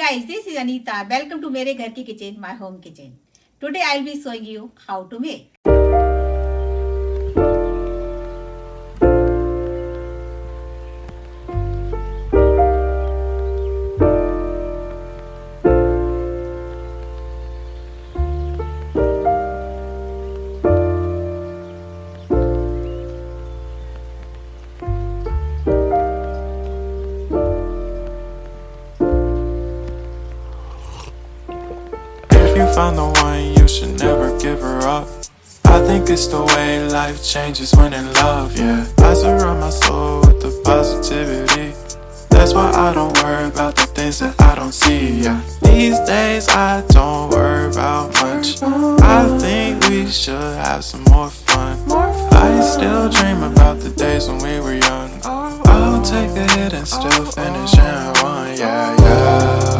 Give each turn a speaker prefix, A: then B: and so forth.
A: guys, this is Anita. Welcome to मेरे घर की kitchen, my home kitchen. Today I'll be showing you how to make.
B: Found the one, you should never give her up. I think it's the way life changes when in love, yeah. I surround my soul with the positivity. That's why I don't worry about the things that I don't see, yeah. These days I don't worry about much. I think we should have some more fun. I still dream about the days when we were young. I'll take a hit and still finish in one, yeah, yeah.